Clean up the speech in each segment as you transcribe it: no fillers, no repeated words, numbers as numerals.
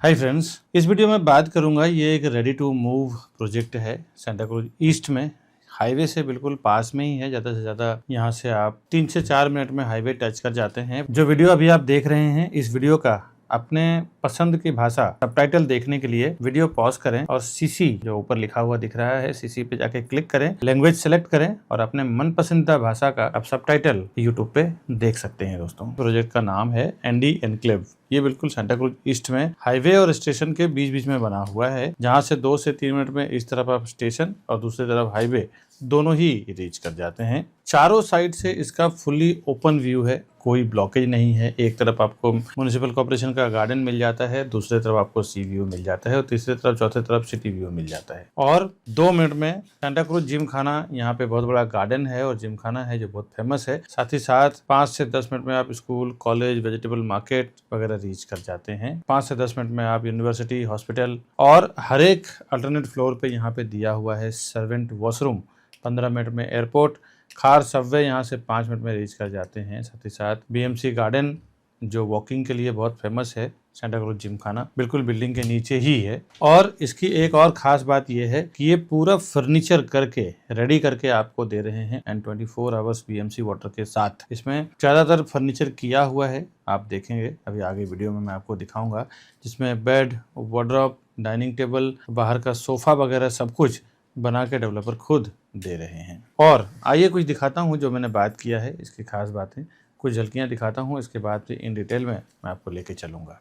Hi friends, इस video में बात करूंगा। ये एक रेडी टू मूव प्रोजेक्ट है सांता क्रूज ईस्ट में। हाईवे से बिल्कुल पास में ही है। ज़्यादा से ज़्यादा यहाँ से आप 3 से 4 मिनट में हाईवे टच कर जाते हैं। जो वीडियो अभी आप देख रहे हैं, इस वीडियो का अपने पसंद की भाषा सबटाइटल देखने के लिए वीडियो पॉज करें और सीसी जो ऊपर लिखा हुआ दिख रहा है, सीसी पे जाके क्लिक करें, लैंग्वेज सेलेक्ट करें और अपने मन पसंदीदा भाषा का आप सबटाइटल यूट्यूब पे देख सकते हैं। दोस्तों, प्रोजेक्ट का नाम है एंडी एनक्लेव। ये बिल्कुल सांता क्रूज ईस्ट में हाईवे और स्टेशन के बीच बीच में बना हुआ है, जहाँ से 2 से 3 मिनट में इस तरफ आप स्टेशन और दूसरी तरफ हाईवे दोनों ही रीच कर जाते हैं। चारों साइड से इसका फुल्ली ओपन व्यू है, कोई ब्लॉकेज नहीं है। एक तरफ आपको म्युनिसिपल कॉर्पोरेशन का गार्डन मिल जाता है, दूसरी तरफ आपको सी व्यू मिल जाता है और तीसरी तरफ चौथी तरफ सिटी व्यू मिल जाता है। और 2 मिनट में सांता क्रूज जिम खाना, यहाँ पे बहुत बड़ा गार्डन है और जिम खाना है जो बहुत फेमस है। साथ ही साथ 5 से 10 मिनट में आप स्कूल, कॉलेज, वेजिटेबल मार्केट वगैरह रीच कर जाते हैं। 5 से 10 मिनट में आप यूनिवर्सिटी, हॉस्पिटल और हर एक अल्टरनेट फ्लोर पे यहाँ पे दिया हुआ है सर्वेंट वॉशरूम। 15 मिनट में एयरपोर्ट, कार, सबवे यहाँ से 5 मिनट में रीच कर जाते हैं। साथ ही साथ बीएमसी गार्डन जो वॉकिंग के लिए बहुत फेमस है, सांता क्रूज जिम खाना बिल्कुल बिल्डिंग के नीचे ही है। और इसकी एक और खास बात यह है कि ये पूरा फर्नीचर करके रेडी करके आपको दे रहे हैं एंड 24 आवर्स बीएमसी वाटर के साथ। इसमें ज़्यादातर फर्नीचर किया हुआ है, आप देखेंगे अभी आगे वीडियो में मैं आपको दिखाऊंगा, जिसमें बेड, वार्डरोब, डाइनिंग टेबल, बाहर का सोफा वगैरह सब कुछ बना के डेवलपर खुद दे रहे हैं। और आइए कुछ दिखाता हूँ जो मैंने बात किया है, इसकी खास बातें कुछ झलकियाँ दिखाता हूँ। इसके बाद फिर इन डिटेल में मैं आपको लेके चलूँगा।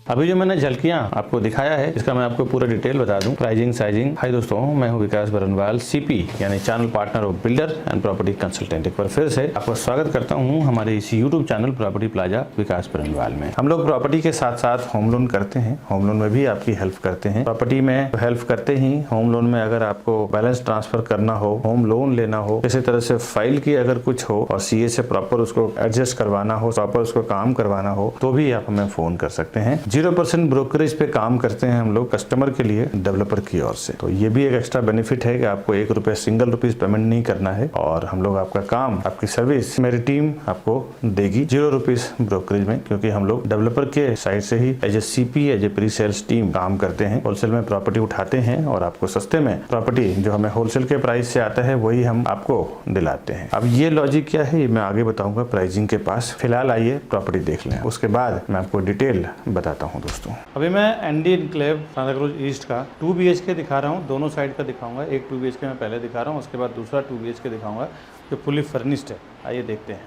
अभी जो मैंने झलकियां आपको दिखाया है, इसका मैं आपको पूरा डिटेल बता दूं, प्राइसिंग, साइजिंग। हाय दोस्तों, मैं हूं विकास बरनवाल, सीपी यानी channel partner of builder and property consultant. एक बार फिर से आपका स्वागत करता हूं हमारे इस यूट्यूब चैनल प्रॉपर्टी प्लाजा विकास बरनवाल में। हम लोग प्रॉपर्टी के साथ साथ होम लोन करते हैं, होम लोन में भी आपकी हेल्प करते हैं। प्रॉपर्टी में हेल्प करते ही होम लोन में अगर आपको बैलेंस ट्रांसफर करना हो, होम लोन लेना हो, इसी तरह से फाइल की अगर कुछ हो और सीए से प्रॉपर उसको एडजस्ट करवाना हो, प्रॉपर उसको काम करवाना हो, तो भी आप हमें फोन कर सकते हैं। 0% ब्रोकरेज पे काम करते हैं हम लोग कस्टमर के लिए डेवलपर की ओर से। तो ये भी एक एक्स्ट्रा बेनिफिट है कि आपको 1 रुपया सिंगल रुपीज पेमेंट नहीं करना है और हम लोग आपका काम, आपकी सर्विस मेरी टीम आपको देगी 0 रुपीज ब्रोकरेज में, क्योंकि हम लोग डेवलपर के साइड से ही as a CP, as a pre sales team काम करते हैं। होलसेल में प्रॉपर्टी उठाते हैं और आपको सस्ते में प्रॉपर्टी जो हमें होलसेल के प्राइस से आता है वही हम आपको दिलाते हैं। अब ये लॉजिक क्या है ये मैं आगे बताऊंगा प्राइसिंग के पास। फिलहाल आइए प्रॉपर्टी देख लें, उसके बाद मैं आपको डिटेल बताता हूँ। दोस्तों, अभी मैं Andy enclave Santa cruise east का 2 BHK दिखा रहा हूँ। दोनों साइड का दिखाऊंगा। एक 2 BHK मैं पहले दिखा रहा हूँ, उसके बाद दूसरा 2 BHK दिखाऊंगा जो फुली फर्निश्ड है। आइए देखते हैं।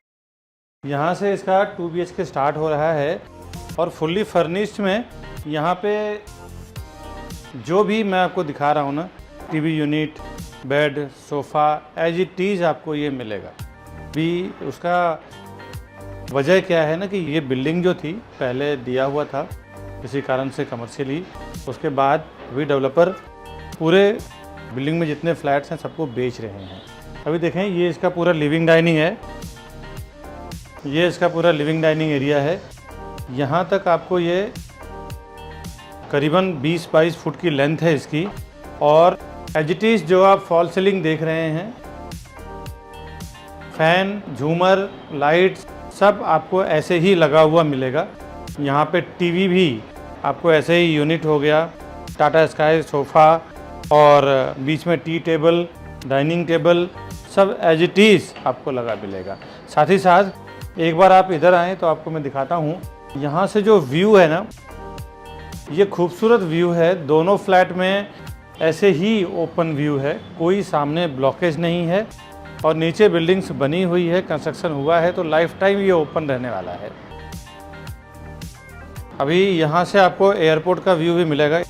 यहाँ से इसका 2 BHK स्टार्ट हो रहा है और फुल्ली फर्निश्ड में यहाँ पे जो भी मैं आपको दिखा रहा हूँ ना, TV unit, bed, sofa, as it is आपको ये मिलेगा। भी उसका वजह क्या है ना कि ये बिल्डिंग जो थी पहले दिया हुआ था किसी कारण से कमर्शियली, उसके बाद अभी डेवलपर पूरे बिल्डिंग में जितने फ्लैट्स हैं सबको बेच रहे हैं। अभी देखें, ये इसका पूरा लिविंग डाइनिंग है, ये इसका पूरा लिविंग डाइनिंग एरिया है। यहाँ तक आपको ये करीबन 20-22 फुट की लेंथ है इसकी। और एज इट इज़ जो आप फॉल सीलिंग देख रहे हैं, फैन, झूमर, लाइट्स सब आपको ऐसे ही लगा हुआ मिलेगा। यहाँ पे टीवी भी आपको ऐसे ही यूनिट हो गया, टाटा स्काई सोफ़ा और बीच में टी टेबल, डाइनिंग टेबल सब एज इट इज़ आपको लगा मिलेगा। साथ ही साथ एक बार आप इधर आएँ तो आपको मैं दिखाता हूँ। यहाँ से जो व्यू है ना, ये खूबसूरत व्यू है। दोनों फ्लैट में ऐसे ही ओपन व्यू है, कोई सामने ब्लॉकेज नहीं है और नीचे बिल्डिंग्स बनी हुई है, कंस्ट्रक्शन हुआ है, तो लाइफ टाइम ये ओपन रहने वाला है। अभी यहाँ से आपको एयरपोर्ट का व्यू भी मिलेगा।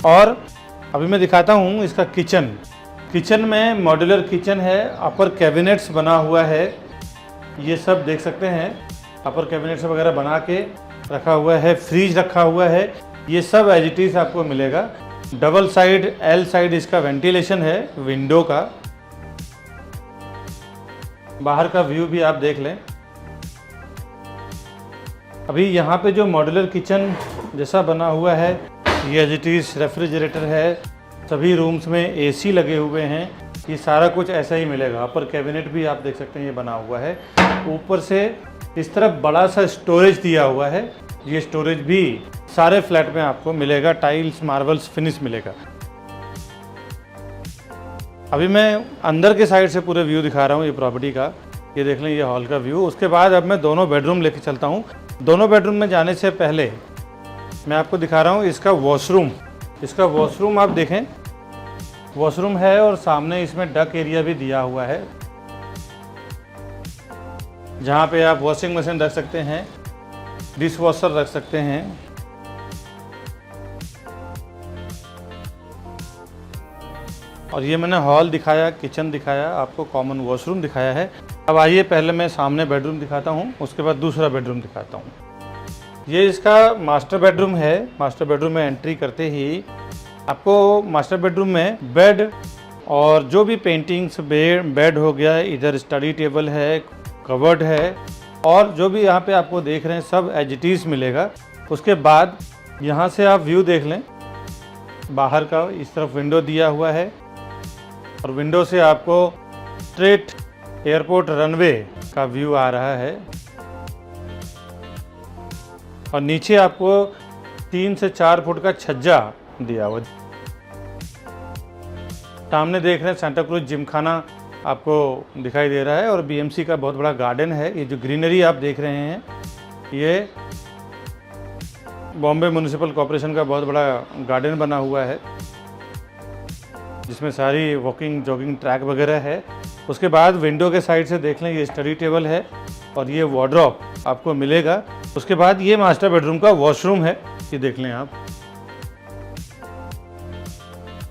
और अभी मैं दिखाता हूँ इसका किचन। किचन में मॉड्यूलर किचन है, अपर कैबिनेट्स बना हुआ है, ये सब देख सकते हैं। अपर कैबिनेट्स वगैरह बना के रखा हुआ है, फ्रीज रखा हुआ है। ये सब एज इट इज आपको मिलेगा। डबल साइड एल साइड इसका वेंटिलेशन है विंडो का। बाहर का व्यू भी आप देख लें। अभी यहाँ पे जो मॉड्यूलर किचन जैसा बना हुआ है, ये एज इट इज रेफ्रिजरेटर है, सभी रूम्स में एसी लगे हुए हैं, ये सारा कुछ ऐसा ही मिलेगा। अपर कैबिनेट भी आप देख सकते हैं ये बना हुआ है। ऊपर से इस तरफ बड़ा सा स्टोरेज दिया हुआ है, ये स्टोरेज भी सारे फ्लैट में आपको मिलेगा। टाइल्स मार्बल्स फिनिश मिलेगा। अभी मैं अंदर के साइड से पूरे व्यू दिखा रहा हूँ ये प्रॉपर्टी का। ये देख लें, ये हॉल का व्यू। उसके बाद अब मैं दोनों बेडरूम लेके चलता हूँ। दोनों बेडरूम में जाने से पहले मैं आपको दिखा रहा हूँ इसका वॉशरूम। इसका वॉशरूम आप देखें, वॉशरूम है और सामने इसमें डक एरिया भी दिया हुआ है, जहाँ पे आप वॉशिंग मशीन रख सकते हैं, डिश वॉशर रख सकते हैं। और ये मैंने हॉल दिखाया, किचन दिखाया, आपको कॉमन वॉशरूम दिखाया है। अब आइए पहले मैं सामने बेडरूम दिखाता हूँ, उसके बाद दूसरा बेडरूम दिखाता हूँ। ये इसका मास्टर बेडरूम है। मास्टर बेडरूम में एंट्री करते ही आपको मास्टर बेडरूम में बेड और जो भी पेंटिंग्स, बेड हो गया, इधर स्टडी टेबल है, कबर्ड है, और जो भी यहाँ पे आपको देख रहे हैं सब एज इट इज मिलेगा। उसके बाद यहाँ से आप व्यू देख लें, बाहर का इस तरफ विंडो दिया हुआ है और विंडो से आपको स्ट्रेट एयरपोर्ट रनवे का व्यू आ रहा है। और नीचे आपको 3 से 4 फुट का छज्जा दिया हुआ। सामने देख रहे हैं सेंटा क्रूज जिमखाना आपको दिखाई दे रहा है और बीएमसी का बहुत बड़ा गार्डन है। ये जो ग्रीनरी आप देख रहे हैं, ये बॉम्बे म्युनिसिपल कॉरपोरेशन का बहुत बड़ा गार्डन बना हुआ है, जिसमें सारी वॉकिंग जॉगिंग ट्रैक वगैरह है। उसके बाद विंडो के साइड से देख लें, ये स्टडी टेबल है और ये वार्डरोब आपको मिलेगा। उसके बाद ये मास्टर बेडरूम का वॉशरूम है, ये देख लें आप।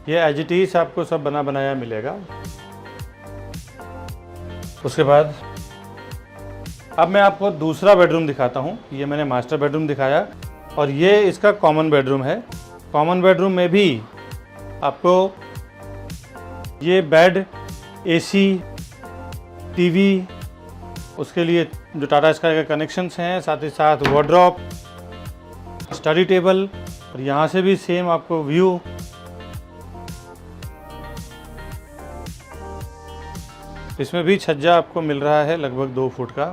ये एज इट इज आपको सब बना बनाया मिलेगा। उसके बाद अब मैं आपको दूसरा बेडरूम दिखाता हूँ। ये मैंने मास्टर बेडरूम दिखाया और ये इसका कॉमन बेडरूम है। कॉमन बेडरूम में भी आपको ये बेड, एसी, टीवी, उसके लिए जो टाटा स्काई के कनेक्शंस हैं, साथ ही साथ वार्डरोब, स्टडी टेबल, और यहाँ से भी सेम आपको व्यू। इसमें भी छज्जा आपको मिल रहा है लगभग 2 फुट का।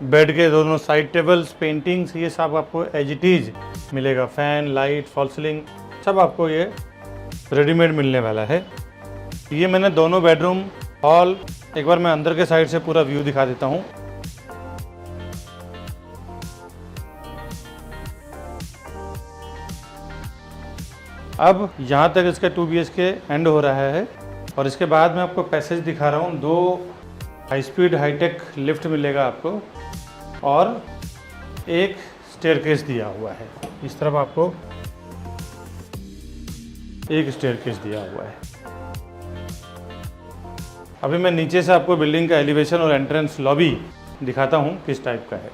बेड के दोनों साइड टेबल्स, पेंटिंग्स, ये सब आपको एज इट इज मिलेगा। फैन, लाइट, फॉल सीलिंग सब आपको ये रेडीमेड मिलने वाला है। ये मैंने दोनों बेडरूम, हॉल, एक बार मैं अंदर के साइड से पूरा व्यू दिखा देता हूँ। अब यहाँ तक इसका 2 BHK एंड हो रहा है और इसके बाद मैं आपको पैसेज दिखा रहा हूँ। 2 हाई स्पीड हाईटेक लिफ्ट मिलेगा आपको और एक स्टेयरकेस दिया हुआ है। इस तरफ आपको एक स्टेयरकेस दिया हुआ है। अभी मैं नीचे से आपको बिल्डिंग का एलिवेशन और एंट्रेंस लॉबी दिखाता हूँ किस टाइप का है।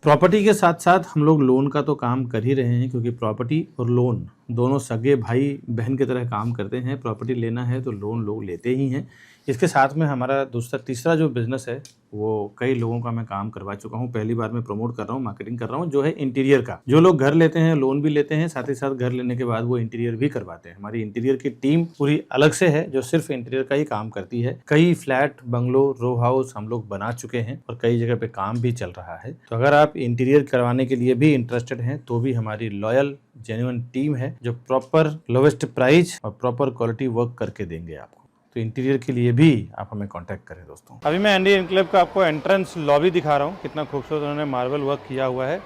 प्रॉपर्टी के साथ साथ हम लोग लोन का तो काम कर ही रहे हैं, क्योंकि प्रॉपर्टी और लोन दोनों सगे भाई बहन की तरह काम करते हैं। प्रॉपर्टी लेना है तो लोन लोग लेते ही हैं। इसके साथ में हमारा तीसरा जो बिज़नेस है वो कई लोगों का मैं काम करवा चुका हूँ। पहली बार मैं प्रमोट कर रहा हूँ, मार्केटिंग कर रहा हूँ, जो है इंटीरियर का। जो लोग घर लेते हैं, लोन भी लेते हैं, साथ ही साथ घर लेने के बाद वो इंटीरियर भी करवाते हैं। हमारी इंटीरियर की टीम पूरी अलग से है, जो सिर्फ इंटीरियर का ही काम करती है। कई फ्लैट, बंगलो, रो हाउस हम लोग बना चुके हैं और कई जगह पे काम भी चल रहा है। तो अगर आप इंटीरियर करवाने के लिए भी इंटरेस्टेड हैं तो भी हमारी लॉयल जेन्युइन टीम है, जो प्रॉपर लोवेस्ट प्राइस और प्रॉपर क्वालिटी वर्क करके देंगे आपको। तो इंटीरियर के लिए भी आप हमें कांटेक्ट करें दोस्तों। अभी मैं एनडी एनक्लेव का आपको एंट्रेंस लॉबी दिखा रहा हूँ। कितना खूबसूरत उन्होंने मार्बल वर्क किया हुआ है।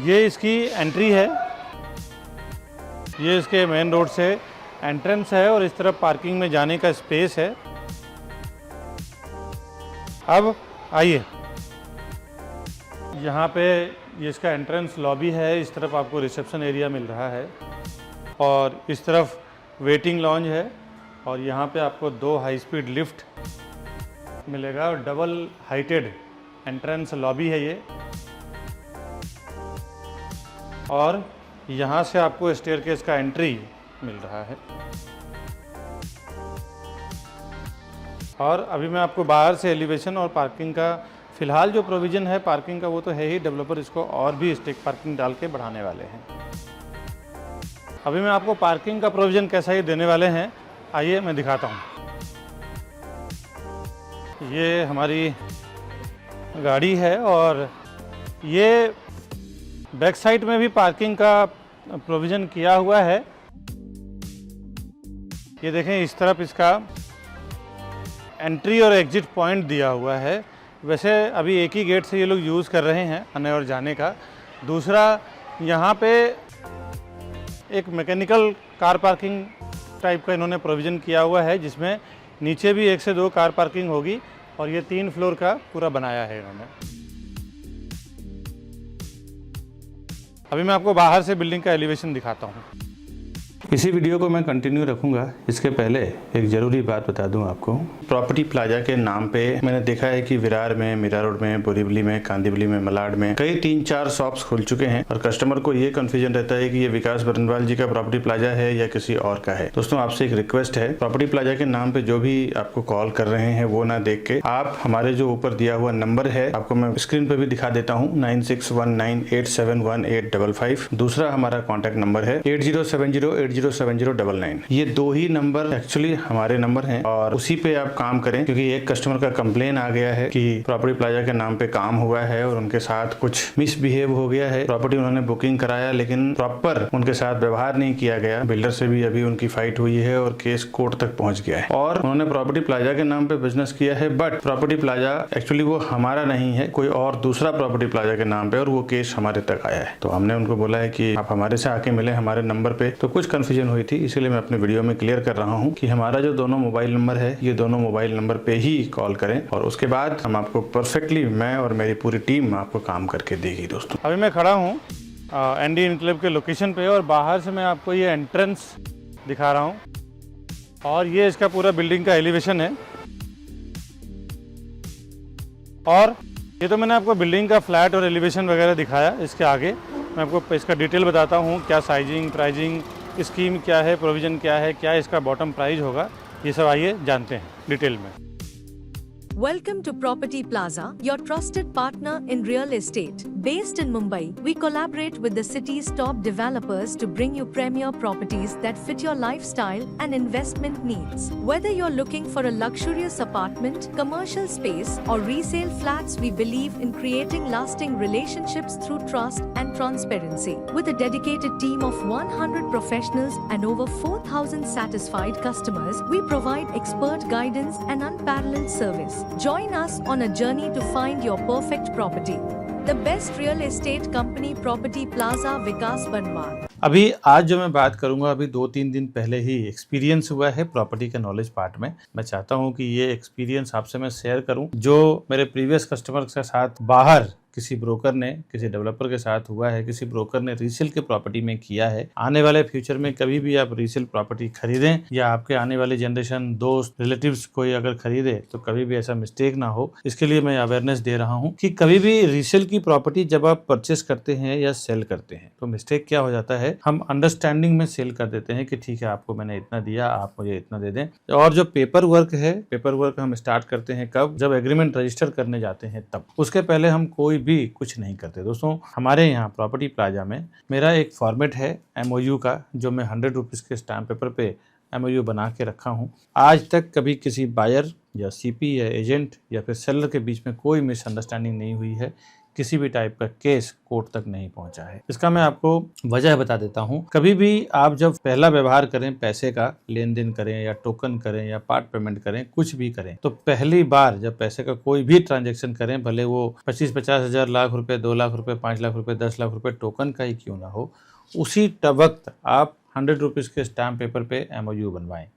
ये इसकी एंट्री है, ये इसके मेन रोड से एंट्रेंस है और इस तरफ पार्किंग में जाने का स्पेस है। अब आइए, यहाँ पे ये इसका एंट्रेंस लॉबी है। इस तरफ आपको रिसेप्शन एरिया मिल रहा है और इस तरफ वेटिंग लॉन्ज है और यहाँ पे आपको 2 हाई स्पीड लिफ्ट मिलेगा और डबल हाइटेड एंट्रेंस लॉबी है ये। और यहाँ से आपको स्टेयरकेस का एंट्री मिल रहा है। और अभी मैं आपको बाहर से एलिवेशन और पार्किंग का फ़िलहाल जो प्रोविज़न है पार्किंग का वो तो है ही, डेवलपर इसको और भी स्टेक पार्किंग डाल के बढ़ाने वाले हैं। अभी मैं आपको पार्किंग का प्रोविज़न कैसा ही देने वाले हैं, आइए मैं दिखाता हूँ। ये हमारी गाड़ी है और ये बैक साइड में भी पार्किंग का प्रोविज़न किया हुआ है। ये देखें, इस तरफ इसका एंट्री और एग्जिट पॉइंट दिया हुआ है। वैसे अभी एक ही गेट से ये लोग यूज़ कर रहे हैं आने और जाने का। दूसरा, यहाँ पे एक मैकेनिकल कार पार्किंग टाइप का इन्होंने प्रोविज़न किया हुआ है, जिसमें नीचे भी 1 से 2 कार पार्किंग होगी और ये 3 फ्लोर का पूरा बनाया है इन्होंने। अभी मैं आपको बाहर से बिल्डिंग का एलिवेशन दिखाता हूँ। इसी वीडियो को मैं कंटिन्यू रखूंगा। इसके पहले एक ज़रूरी बात बता दूं आपको। प्रॉपर्टी प्लाजा के नाम पे मैंने देखा है कि विरार में, मीरा रोड में, बोरीवली में, कांदिवली में, मलाड में कई 3-4 शॉप्स खुल चुके हैं और कस्टमर को ये कंफ्यूजन रहता है कि ये विकास बरनवाल जी का प्रॉपर्टी प्लाजा है या किसी और का है। दोस्तों, आपसे एक रिक्वेस्ट है, प्रॉपर्टी प्लाजा के नाम पे जो भी आपको कॉल कर रहे हैं वो ना देख के आप हमारे जो ऊपर दिया हुआ नंबर है, आपको मैं स्क्रीन पे भी दिखा देता हूँ, 9619871855। दूसरा हमारा कॉन्टैक्ट नंबर है 8070807099। ये 2 ही नंबर एक्चुअली हमारे नंबर हैं और उसी पे आप काम करें, क्योंकि एक कस्टमर का कंप्लेन आ गया है कि प्रॉपर्टी प्लाजा के नाम पे काम हुआ है और उनके साथ कुछ मिसबिहेव हो गया है। प्रॉपर्टी उन्होंने बुकिंग कराया लेकिन प्रॉपर उनके साथ व्यवहार नहीं किया गया। बिल्डर से भी अभी उनकी फाइट हुई है और केस कोर्ट तक पहुंच गया है और उन्होंने प्रॉपर्टी प्लाजा के नाम पे बिजनेस किया है, बट प्रॉपर्टी प्लाजा एक्चुअली वो हमारा नहीं है, कोई और दूसरा प्रॉपर्टी प्लाजा के नाम पे, और वो केस हमारे तक आया है। तो हमने उनको बोला है कि आप हमारे से आके मिले हमारे नंबर पे। तो कुछ कंफ्यूजन हुई थी, इसलिए मैं अपने वीडियो में क्लियर कर रहा हूँ कि हमारा जो दोनों मोबाइल नंबर है, ये दोनों मोबाइल नंबर पे ही कॉल करें और उसके बाद हम आपको परफेक्टली, मैं और मेरी पूरी टीम आपको काम करके देगी। दोस्तों, अभी मैं खड़ा हूँ एनडी इनक्लेव के लोकेशन पे और बाहर से मैं आपको ये एंट्रेंस दिखा रहा हूँ और ये इसका पूरा बिल्डिंग का एलिवेशन है। और ये तो मैंने आपको बिल्डिंग का फ्लैट और एलिवेशन वगैरह दिखाया। इसके आगे मैं आपको इसका डिटेल बताता हूँ, क्या साइजिंग, प्राइजिंग, स्कीम क्या है, प्रोविज़न क्या है, क्या इसका बॉटम प्राइस होगा, ये सब आइए जानते हैं डिटेल में। Welcome to Property Plaza, your trusted partner in real estate. Based in Mumbai, we collaborate with the city's top developers to bring you premier properties that fit your lifestyle and investment needs. Whether you're looking for a luxurious apartment, commercial space, or resale flats, we believe in creating lasting relationships through trust and transparency. With a dedicated team of 100 professionals and over 4,000 satisfied customers, we provide expert guidance and unparalleled service. Join us on a journey to find your perfect property. The best real estate company, Property Plaza, विकास बरनवाल। अभी आज जो मैं बात करूंगा, अभी 2-3 दिन पहले ही experience हुआ है प्रॉपर्टी का नॉलेज पार्ट में। मैं चाहता हूं कि ये एक्सपीरियंस आपसे मैं शेयर करूं, जो मेरे प्रीवियस कस्टमर के साथ बाहर किसी ब्रोकर ने, किसी डेवलपर के साथ हुआ है, किसी ब्रोकर ने रीसेल के प्रॉपर्टी में किया है। आने वाले फ्यूचर में कभी भी आप रीसेल प्रॉपर्टी खरीदें या आपके आने वाली जनरेशन, दोस्त, रिलेटिव्स कोई अगर खरीदे तो कभी भी ऐसा मिस्टेक ना हो, इसके लिए मैं अवेयरनेस दे रहा हूं कि कभी भी रीसेल की प्रॉपर्टी जब आप परचेस करते हैं या सेल करते हैं तो मिस्टेक क्या हो जाता है, हम अंडरस्टैंडिंग में सेल कर देते हैं कि ठीक है, आपको मैंने इतना दिया, आप मुझे इतना दे दें। और जो पेपर वर्क है, पेपर वर्क हम स्टार्ट करते हैं कब, जब एग्रीमेंट रजिस्टर करने जाते हैं तब। उसके पहले हम कोई भी कुछ नहीं करते। दोस्तों, हमारे यहाँ प्रॉपर्टी प्लाजा में मेरा एक फॉर्मेट है MOU का, जो मैं 100 रुपीज़ के स्टैम्प पेपर पे MOU बना के रखा हूँ। आज तक कभी किसी बायर या CP या एजेंट या फिर सेलर के बीच में कोई मिसअंडरस्टैंडिंग नहीं हुई है, किसी भी टाइप का केस कोर्ट तक नहीं पहुंचा है। इसका मैं आपको वजह बता देता हूं। कभी भी आप जब पहला व्यवहार करें, पैसे का लेन देन करें या टोकन करें या पार्ट पेमेंट करें, कुछ भी करें, तो पहली बार जब पैसे का कोई भी ट्रांजैक्शन करें, भले वो 25-50 हज़ार, लाख रुपए, 2 लाख रुपए, 5 लाख रुपए, 10 लाख रुपए टोकन का ही क्यों ना हो, उसी वक्त आप 100 रुपीज़ के स्टैम्प पेपर पे MOU बनवाएं।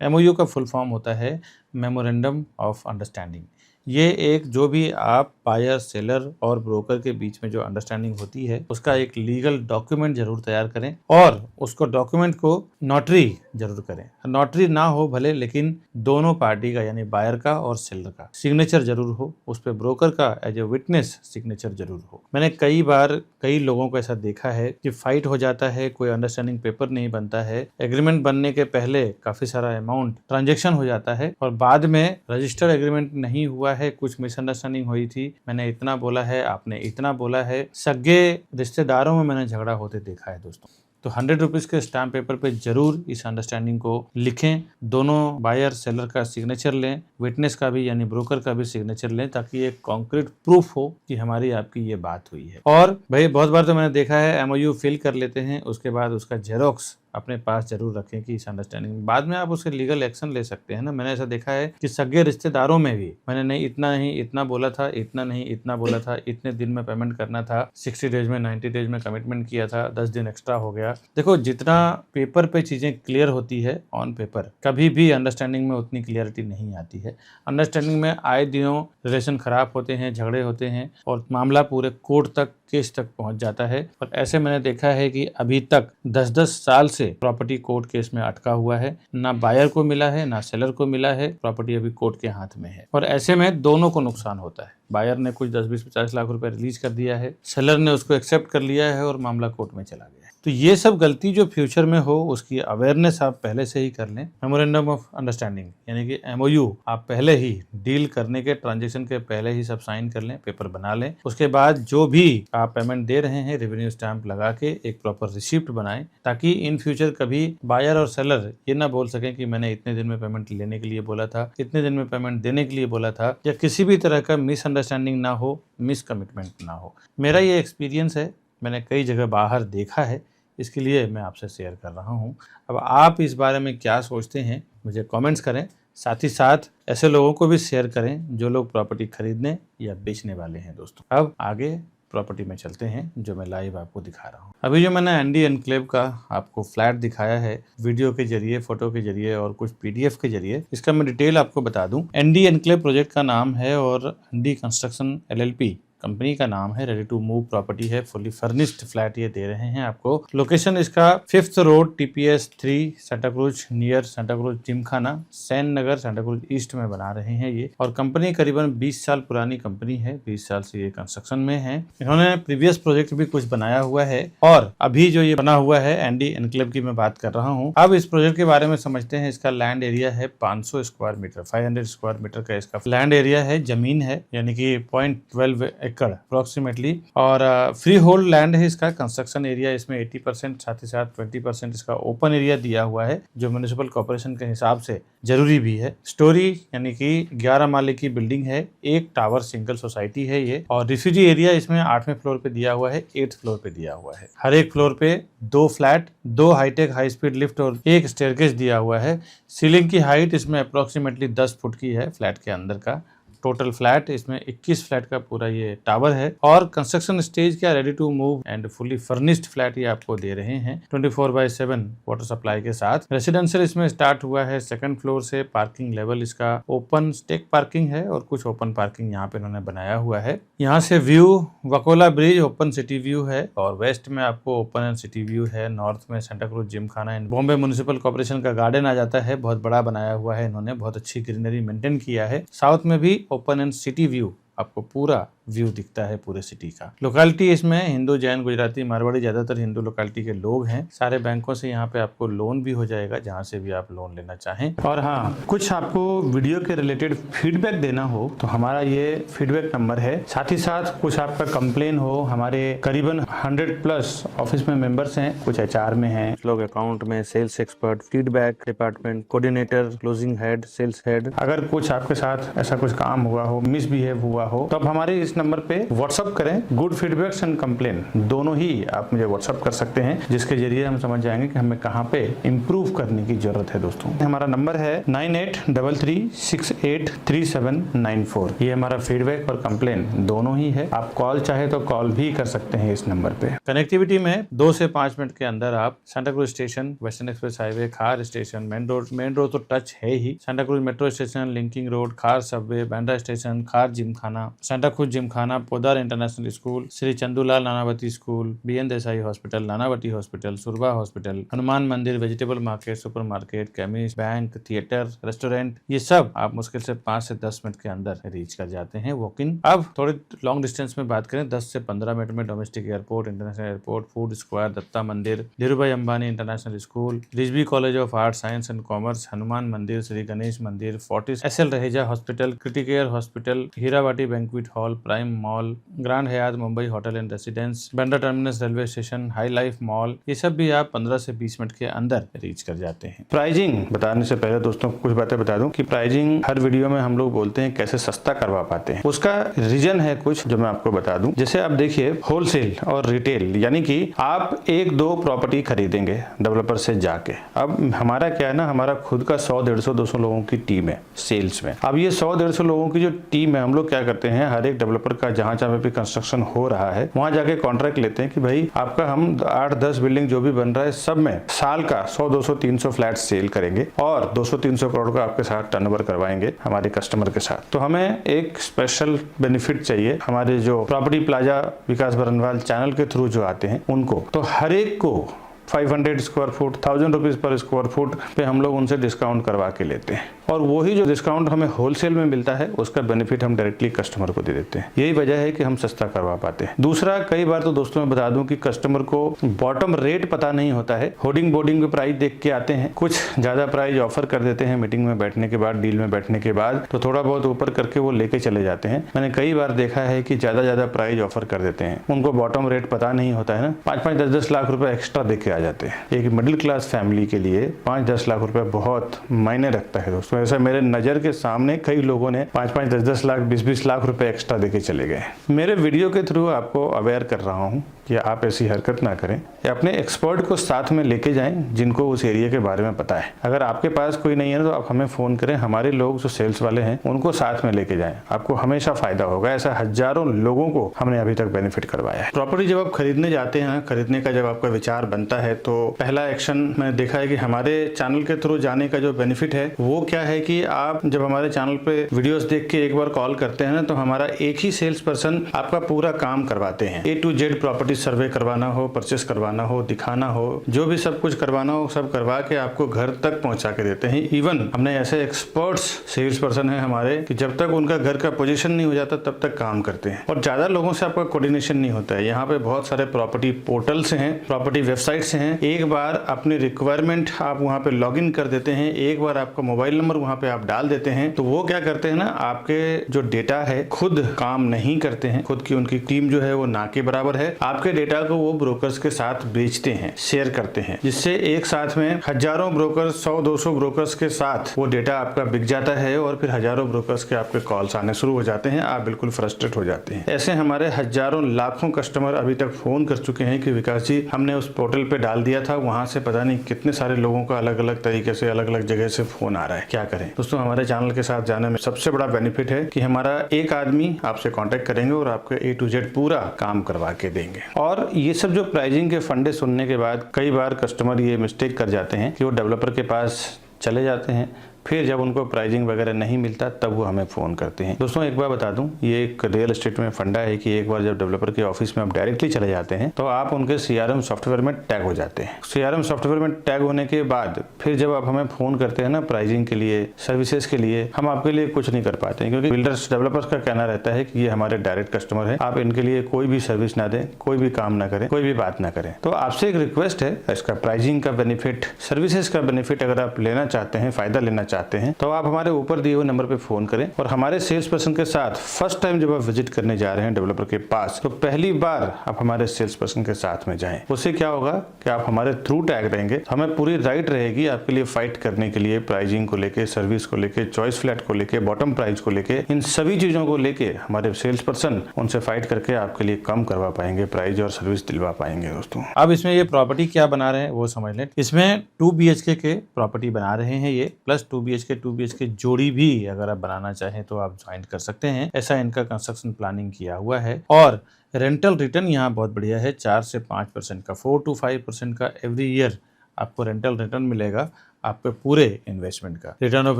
MOU का फुल फॉर्म होता है मेमोरेंडम ऑफ अंडरस्टैंडिंग। ये एक जो भी आप बायर, सेलर और ब्रोकर के बीच में जो अंडरस्टैंडिंग होती है उसका एक लीगल डॉक्यूमेंट जरूर तैयार करें और उसको डॉक्यूमेंट को नोटरी जरूर करें। नोटरी ना हो भले, लेकिन दोनों पार्टी का यानी बायर का और सेलर का सिग्नेचर जरूर हो, उस पर ब्रोकर का एज ए विटनेस सिग्नेचर जरूर हो। मैंने कई बार कई लोगों को ऐसा देखा है कि फाइट हो जाता है, कोई अंडरस्टैंडिंग पेपर नहीं बनता है, एग्रीमेंट बनने के पहले काफी सारा अमाउंट ट्रांजेक्शन हो जाता है और बाद में रजिस्टर्ड एग्रीमेंट नहीं हुआ है, कुछ मिसअंडरस्टैंडिंग हुई थी, मैंने इतना बोला है, आपने इतना बोला है, सगे रिश्तेदारों में मैंने झगड़ा होते देखा है दोस्तों। तो 100 रुपीज के स्टैम्प पेपर पे जरूर इस अंडरस्टैंडिंग को लिखें, दोनों बायर सेलर का सिग्नेचर लें, विटनेस का भी यानी ब्रोकर का भी सिग्नेचर लें, ताकि एक कॉन्क्रीट प्रूफ हो कि हमारी आपकी ये बात हुई है। और भाई बहुत बार तो मैंने देखा है MOU फिल कर लेते हैं, उसके बाद उसका जेरोक्स अपने पास जरूर रखें कि इस अंडरस्टैंडिंग बाद में आप उसके लीगल एक्शन ले सकते हैं ना। मैंने ऐसा देखा है कि सगे रिश्तेदारों में भी मैंने नहीं इतना नहीं इतना बोला था, इतना नहीं इतना बोला था, इतने दिन में पेमेंट करना था, 60 डेज में 90 डेज में कमिटमेंट किया था, 10 दिन एक्स्ट्रा हो गया। देखो जितना पेपर पे चीजें क्लियर होती है ऑन पेपर, कभी भी अंडरस्टैंडिंग में उतनी क्लियरिटी नहीं आती है। अंडरस्टैंडिंग में आए दिनों रिलेशन खराब होते हैं, झगड़े होते हैं और मामला पूरे कोर्ट तक, केस तक पहुंच जाता है। और ऐसे मैंने देखा है कि अभी तक 10-10 साल से प्रॉपर्टी कोर्ट केस में अटका हुआ है, ना बायर को मिला है ना सेलर को मिला है, प्रॉपर्टी अभी कोर्ट के हाथ में है और ऐसे में दोनों को नुकसान होता है। बायर ने कुछ 10-20-50 लाख रुपए रिलीज कर दिया है, सेलर ने उसको एक्सेप्ट कर लिया है और मामला कोर्ट में चला गया है। तो ये सब गलती जो फ्यूचर में हो उसकी अवेयरनेस आप पहले से ही कर लें। मेमोरेंडम ऑफ अंडरस्टैंडिंग यानी कि MOU आप पहले ही डील करने के, ट्रांजेक्शन के पहले ही सब साइन कर लें, पेपर बना लें। उसके बाद जो भी आप पेमेंट दे रहे हैं रेवेन्यू स्टैंप लगा के एक प्रॉपर रिसिप्ट बनाएं, ताकि इन फ्यूचर कभी बायर और सेलर ये ना बोल सकें कि मैंने इतने दिन में पेमेंट लेने के लिए बोला था, इतने दिन में पेमेंट देने के लिए बोला था, या किसी भी तरह का मिसअंडरस्टैंडिंग ना हो, मिस कमिटमेंट ना हो। मेरा ये एक्सपीरियंस है, मैंने कई जगह बाहर देखा है, इसके लिए मैं आपसे शेयर कर रहा हूँ। अब आप इस बारे में क्या सोचते हैं मुझे कमेंट्स करें, साथ ही साथ ऐसे लोगों को भी शेयर करें जो लोग प्रॉपर्टी खरीदने या बेचने वाले हैं दोस्तों। अब आगे प्रॉपर्टी में चलते हैं जो मैं लाइव आपको दिखा रहा हूँ। अभी जो मैंने एनडी एनक्लेव का आपको फ्लैट दिखाया है वीडियो के जरिए, फोटो के जरिए और कुछ PDF के जरिए, इसका मैं डिटेल आपको बता दूं। एनडी एनक्लेव प्रोजेक्ट का नाम है और एनडी कंस्ट्रक्शन LLP कंपनी का नाम है। रेडी टू मूव प्रॉपर्टी है, फुली फर्निश्ड फ्लैट ये दे रहे हैं आपको। लोकेशन इसका 5th road TPS 3 Santacruz near Santacruz gymkhana, Sain Nagar, Santacruz east में बना रहे हैं ये। और कंपनी करीबन 20 साल पुरानी कंपनी है, 20 साल से ये कंस्ट्रक्शन में है। इन्होंने प्रीवियस प्रोजेक्ट भी कुछ बनाया हुआ है और अभी जो ये बना हुआ है एनडी एनक्लेव की मैं बात कर रहा हूँ। अब इस प्रोजेक्ट के बारे में समझते हैं। इसका लैंड एरिया है 500 स्क्वायर मीटर, 500 स्क्वायर मीटर का इसका लैंड एरिया है, जमीन है, यानी कि 0.12 एकड़ अप्रोक्सीमेटली। और फ्री होल्ड लैंड है इसका। कंस्ट्रक्शन एरिया इसमें 80%, साथ ही साथ 20% इसका ओपन एरिया दिया हुआ है, जो म्युनिसिपल कॉर्पोरेशन के हिसाब से जरूरी भी है। स्टोरी यानी कि 11 माले की बिल्डिंग है, एक टावर सिंगल सोसाइटी है ये। और रिफ्यूजी एरिया इसमें 8वें फ्लोर पे दिया हुआ है, 8th फ्लोर पे दिया हुआ है। हर एक फ्लोर पे 2 flat, 2 hi tech high speed lift और 1 स्टेयरकेस दिया हुआ है। सीलिंग की हाइट इसमें अप्रोक्सीमेटली 10 फुट की है फ्लैट के अंदर का। टोटल फ्लैट इसमें 21 फ्लैट का पूरा ये टावर है। और कंस्ट्रक्शन स्टेज क्या ready to move and fully furnished flat ये आपको दे रहे हैं 24/7 वाटर सप्लाई के साथ। रेसिडेंशियल इसमें स्टार्ट हुआ है 2nd फ्लोर से। पार्किंग लेवल इसका ओपन स्टेक पार्किंग है और कुछ ओपन पार्किंग यहाँ पे इन्होंने बनाया हुआ है। यहाँ से view Vakola bridge, open city view है और वेस्ट में आपको ओपन एंड सिटी व्यू है। नॉर्थ में Santa cruise Gymkhana and Bombay municipal corporation का गार्डन आ जाता है, बहुत बड़ा बनाया हुआ है इन्होंने, बहुत अच्छी ग्रीनरी मेंटेन किया है। साउथ में भी ओपन एंड सिटी व्यू, आपको पूरा व्यू दिखता है पूरे सिटी का। लोकेलिटी इसमें हिंदू, जैन, गुजराती, मारवाड़ी, ज्यादातर हिंदू लोकेलिटी के लोग हैं। सारे बैंकों से यहाँ पे आपको लोन भी हो जाएगा, जहाँ से भी आप लोन लेना चाहें। और हाँ, कुछ आपको वीडियो के रिलेटेड फीडबैक देना हो तो हमारा ये फीडबैक नंबर है। साथ ही साथ कुछ आपका कंप्लेन हो, हमारे करीबन 100+ ऑफिस में मेंबर्स हैं, कुछ HR में हैं, लोग अकाउंट में, sales expert, feedback department, coordinator, closing head, sales head. अगर कुछ आपके साथ ऐसा कुछ काम हुआ हो, मिसबिहेव हुआ हो, तो आप हमारे इस नंबर पे व्हाट्सअप करें। गुड फीडबैक्स एंड कंप्लेन दोनों ही आप मुझे व्हाट्सअप कर सकते हैं, जिसके जरिए हम समझ जाएंगे कि हमें कहाँ पे इम्प्रूव करने की जरूरत है। दोस्तों हमारा नंबर है 9833683794। ये हमारा फीडबैक और कंप्लेन दोनों ही है। आप कॉल चाहे तो कॉल भी कर सकते हैं इस नंबर पे। कनेक्टिविटी में 2 से 5 मिनट के अंदर आप Santacruz station, western express highway, Khar station, main road तो टच है ही, Santacruz metro station, linking road, Khar subway, Bandra station, Khar gymkhana, Santacruz gymkhana, Podar international school, Shri Chandulal Nanavati school, BN Desai hospital, Nanavati hospital, Surabha hospital, Hanuman मंदिर, vegetable market, supermarket, chemist, bank, theatre, restaurant, ये सब आप मुश्किल से 5 से 10 मिनट के अंदर रीच कर जाते हैं वॉक इन। अब थोड़े लॉन्ग डिस्टेंस में बात करें, 10 से 15 मिनट में domestic airport, international airport, food square, Datta मंदिर, Dhirubhai Ambani international school, Rizvi college of art science and commerce, Hanuman मंदिर, श्री गणेश मंदिर, Fortis SL Raheja hospital, Criticare hospital, Hirawati banquet hall, Prime mall, Grand Hyatt Mumbai hotel and residence, Bandra terminus railway station, High Life mall, ये सब भी आप 15 से 20 minute के अंदर रीच कर जाते हैं। प्राइजिंग बताने से पहले दोस्तों कुछ बातें बता दूं कि प्राइजिंग हर वीडियो में हम लोग बोलते हैं कैसे सस्ता करवा पाते हैं। उसका रीजन है कुछ जो मैं आपको बता दूं। जैसे आप देखिए होलसेल और रिटेल, यानी कि आप 1-2 प्रॉपर्टी खरीदेंगे डेवलपर से जाके। अब हमारा क्या है ना, हमारा खुद का 100, 150, 200 लोगों की टीम है सेल्स में। अब ये 100, 150 लोगों की जो टीम है, हम लोग क्या करते हैं, हर एक डेवलपर का जहां जहां पे कंस्ट्रक्शन हो रहा है वहां जाके कॉन्ट्रैक्ट लेते हैं कि भाई आपका हम 8-10 बिल्डिंग जो भी बन रहा है सब में साल का 100, 200, 300 फ्लैट सेल करेंगे और 200-300 करोड़ का आपके साथ टर्नओवर करवाएंगे हमारे कस्टमर के साथ। तो हमें एक स्पेशल बेनिफिट चाहिए हमारे जो प्रॉपर्टी प्लाजा विकास बरनवाल चैनल के थ्रू जो आते हैं उनको। तो हर एक को 500 square foot, 1000 rupees per square foot पे हम लोग उनसे डिस्काउंट करवा के लेते हैं और वही जो डिस्काउंट हमें होलसेल में मिलता है उसका बेनिफिट हम डायरेक्टली कस्टमर को दे देते हैं। यही वजह है कि हम सस्ता करवा पाते हैं। दूसरा, कई बार तो दोस्तों मैं बता दूं कि कस्टमर को बॉटम रेट पता नहीं होता है। होर्डिंग बोर्डिंग पे प्राइस देख के आते हैं, कुछ ज्यादा प्राइस ऑफर कर देते हैं मीटिंग में बैठने के बाद, डील में बैठने के बाद, तो थोड़ा बहुत ऊपर करके वो लेके चले जाते हैं। मैंने कई बार देखा है कि ज्यादा प्राइस ऑफर कर देते हैं, उनको बॉटम रेट पता नहीं होता है ना, 5-5, 10-10 लाख रुपए एक्स्ट्रा दे के आ जाते हैं। एक मिडिल क्लास फैमिली के लिए 5-10 लाख रुपए बहुत मायने रखता है दोस्तों। ऐसा मेरे नजर के सामने कई लोगों ने 5-5, 10-10 लाख, 20-20 लाख रुपए एक्स्ट्रा देके चले गए। मेरे वीडियो के थ्रू आपको अवेयर कर रहा हूं कि आप ऐसी हरकत ना करें या अपने एक्सपर्ट को साथ में लेके जाएं जिनको उस एरिया के बारे में पता है। अगर आपके पास कोई नहीं है तो आप हमें फोन करें, हमारे लोग जो सेल्स वाले हैं उनको साथ में लेके जाएं, आपको हमेशा फायदा होगा। ऐसा हजारों लोगों को हमने अभी तक बेनिफिट करवाया है। प्रॉपर्टी जब आप खरीदने जाते हैं, खरीदने का जब आपका विचार बनता है तो पहला एक्शन मैंने देखा है कि हमारे चैनल के थ्रू जाने का जो बेनिफिट है वो क्या है कि आप जब हमारे चैनल पे वीडियोस देख के एक बार कॉल करते हैं ना, तो हमारा एक ही सेल्स पर्सन आपका पूरा काम करवाते हैं। A to Z प्रॉपर्टी सर्वे करवाना हो, परचेस करवाना हो, दिखाना हो, जो भी सब कुछ करवाना हो सब करवा के आपको घर तक पहुंचा के देते हैं। इवन हमने ऐसे एक्सपर्ट्स सेल्स पर्सन है हमारे कि जब तक उनका घर का पोजीशन नहीं हो जाता तब तक काम करते हैं और ज्यादा लोगों से आपका कोऑर्डिनेशन नहीं होता है। यहाँ पे बहुत सारे प्रॉपर्टी पोर्टल्स हैं, प्रॉपर्टी वेबसाइट्स हैं। एक बार अपनी रिक्वायरमेंट आप वहाँ पे लॉग इन कर देते हैं, एक बार आपका मोबाइल नंबर वहाँ पे आप डाल देते हैं, तो वो क्या करते हैं ना, आपके जो डेटा है खुद काम नहीं करते हैं, खुद की उनकी टीम जो है वो ना के बराबर है। आपके डेटा को वो ब्रोकर्स के साथ बेचते हैं, शेयर करते हैं, जिससे एक साथ में हजारों ब्रोकर्स, 100-200 ब्रोकर्स के साथ वो डेटा आपका बिक जाता है और फिर हजारों ब्रोकर्स के आपके कॉल्स आने शुरू हो जाते हैं। आप बिल्कुल फ्रस्ट्रेट हो जाते हैं। ऐसे हमारे हजारों लाखों कस्टमर अभी तक फोन कर चुके हैं कि विकास जी हमने उस पोर्टल पे डाल दिया था, वहां से पता नहीं कितने सारे लोगों का अलग अलग तरीके से अलग अलग जगह से फोन आ रहा है, क्या करें। दोस्तों हमारे चैनल के साथ जाने में सबसे बड़ा बेनिफिट है कि हमारा एक आदमी आपसे कांटेक्ट करेंगे और आपके A to Z पूरा काम करवा के देंगे। और ये सब जो प्राइजिंग के फंडे सुनने के बाद कई बार कस्टमर ये मिस्टेक कर जाते हैं कि वो डेवलपर के पास चले जाते हैं, फिर जब उनको प्राइजिंग वगैरह नहीं मिलता तब वो हमें फोन करते हैं। दोस्तों एक बार बता दूं, ये एक रियल एस्टेट में फंडा है कि एक बार जब डेवलपर के ऑफिस में आप डायरेक्टली चले जाते हैं तो आप उनके CRM सॉफ्टवेयर में टैग हो जाते हैं। CRM सॉफ्टवेयर में टैग होने के बाद फिर जब आप हमें फोन करते हैं ना प्राइजिंग के लिए, सर्विसेज के लिए, हम आपके लिए कुछ नहीं कर पाते हैं, क्योंकि बिल्डर्स डेवलपर्स का कहना रहता है कि ये हमारे डायरेक्ट कस्टमर है, आप इनके लिए कोई भी सर्विस ना दें, कोई भी काम ना करें, कोई भी बात ना करें। तो आपसे एक रिक्वेस्ट है, इसका प्राइजिंग का बेनिफिट, सर्विसेज का बेनिफिट अगर आप लेना चाहते हैं, फायदा लेना चाहते चाहते हैं तो आप हमारे ऊपर दिए हुए नंबर पे फोन करें और हमारे सेल्स पर्सन के साथ फर्स्ट टाइम जब आप विजिट करने जा रहे हैं डेवलपर के पास तो पहली बार आप हमारे सेल्स पर्सन के साथ में जाएं। उससे क्या होगा कि आप हमारे थ्रू टैग रहेंगे, हमें पूरी राइट रहेगी आपके लिए फाइट करने के लिए, प्राइजिंग को लेके, सर्विस को लेके, चॉइस फ्लैट को लेके, बॉटम प्राइस को लेके, इन सभी चीजों को लेके हमारे सेल्स पर्सन उनसे फाइट करके आपके लिए कम करवा पाएंगे, प्राइस और सर्विस दिलवा पाएंगे दोस्तों। अब इसमें ये प्रॉपर्टी क्या बना रहे हैं वो समझ लें। इसमें 2 BHK के प्रॉपर्टी बना रहे हैं ये, प्लस 2 BHK जोड़ी भी अगर आप बनाना चाहें तो आप ज्वाइन कर सकते हैं। ऐसा इनका कंस्ट्रक्शन प्लानिंग किया हुआ है। और रेंटल रिटर्न यहाँ बहुत बढ़िया है, 4 से 5% का, 4 to 5% का एवरी ईयर आपको रेंटल रिटर्न मिलेगा आपके पूरे इन्वेस्टमेंट का। रिटर्न ऑफ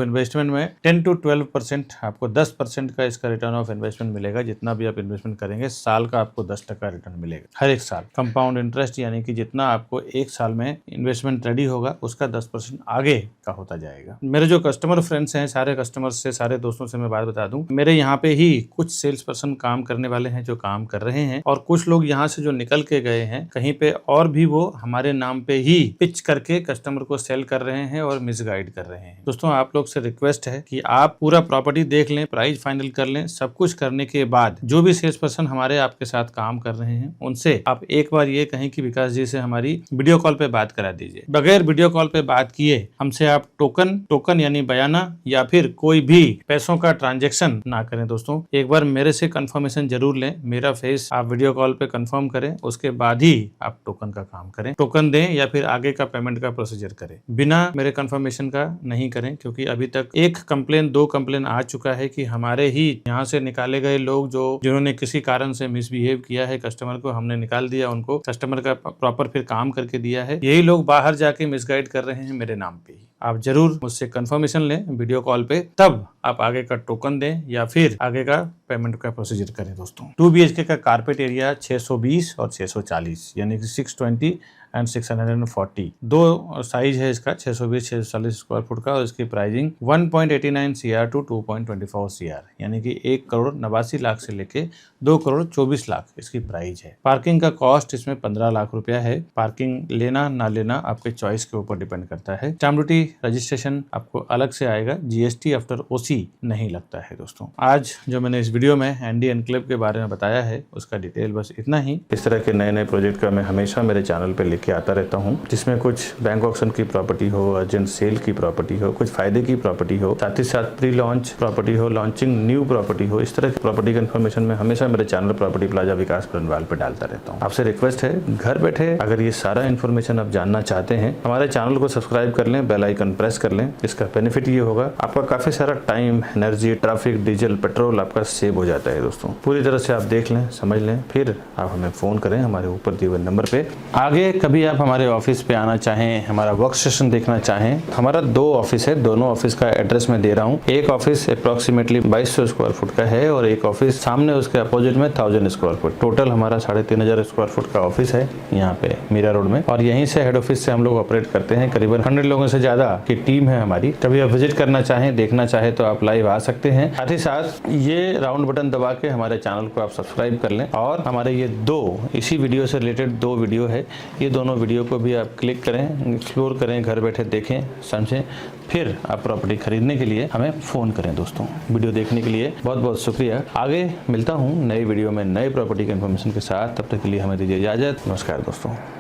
इन्वेस्टमेंट में 10 to 12% आपको 10% का इसका रिटर्न ऑफ इन्वेस्टमेंट मिलेगा। जितना भी आप इन्वेस्टमेंट करेंगे साल का आपको 10% रिटर्न मिलेगा हर एक साल। कंपाउंड इंटरेस्ट यानी कि जितना आपको एक साल में इन्वेस्टमेंट रेडी होगा उसका 10% आगे का होता जाएगा। मेरे जो कस्टमर फ्रेंड्स हैं, सारे कस्टमर्स से, सारे दोस्तों से मैं बात बता दूं, मेरे यहाँ पे ही कुछ सेल्स पर्सन काम करने वाले हैं जो काम कर रहे हैं और कुछ लोग यहाँ से जो निकल के गए हैं कहीं पे और भी वो हमारे नाम पे ही पिच करके कस्टमर को सेल कर रहे हैं और मिसगाइड कर रहे हैं। दोस्तों आप लोग से रिक्वेस्ट है कि आप पूरा प्रॉपर्टी देख लें, प्राइस फाइनल कर लें। सब कुछ करने के बाद जो भी सेल्स पर्सन हमारे आपके साथ काम कर रहे हैं उनसे आप एक बार ये कहें कि विकास जी से हमारी वीडियो कॉल पे बात करा दीजिए। बगैर वीडियो कॉल पे बात किए हमसे आप टोकन यानी बयाना या फिर कोई भी पैसों का ट्रांजेक्शन ना करें। दोस्तों एक बार मेरे से कंफर्मेशन जरूर लें, मेरा फेस आप वीडियो कॉल पे कंफर्म करें, उसके बाद ही आप टोकन का काम करें। टोकन दें या फिर आगे का पेमेंट का प्रोसीजर करें, बिना मेरे कंफर्मेशन का नहीं करें। क्योंकि अभी तक 2 कंप्लेन आ चुका है कि हमारे ही यहाँ से निकाले गए लोग जिन्होंने किसी कारण से मिसबिहेव किया है कस्टमर को, हमने निकाल दिया उनको, कस्टमर का प्रॉपर फिर काम करके दिया है, यही लोग बाहर जाके मिसगाइड कर रहे हैं मेरे नाम पे ही। आप जरूर मुझसे कंफर्मेशन लें वीडियो कॉल पे, तब आप आगे का टोकन दें या फिर आगे का पेमेंट का प्रोसीजर करें। दोस्तों 2 BHK का कारपेट एरिया 620 और 640 यानी कि 620 एंड 640 दो साइज है इसका, 620-640 स्क्वायर फुट का। और इसकी प्राइसिंग 1.89 CR to 2.24 CR यानी कि 1,89,00,000 से लेके 2,24,00,000 इसकी प्राइस है। पार्किंग का कॉस्ट इसमें 15 लाख रुपया है। पार्किंग लेना ना लेना आपके चॉइस के ऊपर डिपेंड करता है। स्टैम्प ड्यूटी रजिस्ट्रेशन आपको अलग से आएगा, GST आफ्टर OC नहीं लगता है। दोस्तों आज जो मैंने इस वीडियो में एंडी एनक्लेव के बारे में बताया है उसका डिटेल बस इतना ही। इस तरह के नए नए प्रोजेक्ट का मैं हमेशा मेरे चैनल पे लेके आता रहता हूँ, जिसमें कुछ बैंक ऑक्शन की प्रॉपर्टी हो, अर्जेंट सेल की प्रॉपर्टी हो, कुछ फायदे की प्रॉपर्टी हो, साथ ही साथ प्री लॉन्च प्रॉपर्टी हो, लॉन्चिंग न्यू प्रॉपर्टी हो। इस तरह की प्रॉपर्टी का इन्फॉर्मेशन मैं हमेशा मेरे चैनल प्रॉपर्टी प्लाजा विकास बरनवाल पे डालता रहता हूँ। आपसे रिक्वेस्ट है घर बैठे अगर ये सारा इन्फॉर्मेशन आप जानना चाहते हैं हमारे चैनल को सब्सक्राइब कर लें, बेल आइकन प्रेस कर लें। इसका बेनिफिट ये होगा आपका काफी सारा time, energy, traffic, diesel, petrol आपका सेव हो जाता है। दोस्तों पूरी तरह से आप देख लें, समझ लें, फिर आप हमें फोन करें हमारे ऊपर दिए हुए नंबर पे। आगे कभी आप हमारे ऑफिस पे आना चाहें, हमारा वर्क स्टेशन देखना चाहें, हमारा 2 ऑफिस है, दोनों ऑफिस का एड्रेस मैं दे रहा हूँ। एक ऑफिस अप्रोक्सीमेटली 2200 स्क्वायर फुट का है और एक ऑफिस सामने उसके अपोजिट में 1000 स्क्वायर फुट। टोटल हमारा 3500 स्क्वायर फुट का ऑफिस है यहाँ पे मीरा रोड में। और यहीं से हेड ऑफिस से हम लोग ऑपरेट करते हैं। करीबन 100 लोगों से ज्यादा की टीम है हमारी। कभी आप विजिट करना चाहें, देखना चाहे तो आप लाइव आ सकते हैं। साथ ही साथ ये राउंड बटन दबा के हमारे चैनल को आप सब्सक्राइब कर लें। और हमारे ये 2 इसी वीडियो से रिलेटेड 2 वीडियो है, ये दोनों वीडियो को भी आप क्लिक करें, एक्सप्लोर करें, घर बैठे देखें, समझें, फिर आप प्रॉपर्टी खरीदने के लिए हमें फोन करें। दोस्तों वीडियो देखने के लिए बहुत बहुत शुक्रिया। आगे मिलता हूँ नई वीडियो में नए प्रॉपर्टी के इन्फॉर्मेशन के साथ। तब तक के लिए हमें दीजिए इजाजत। नमस्कार दोस्तों।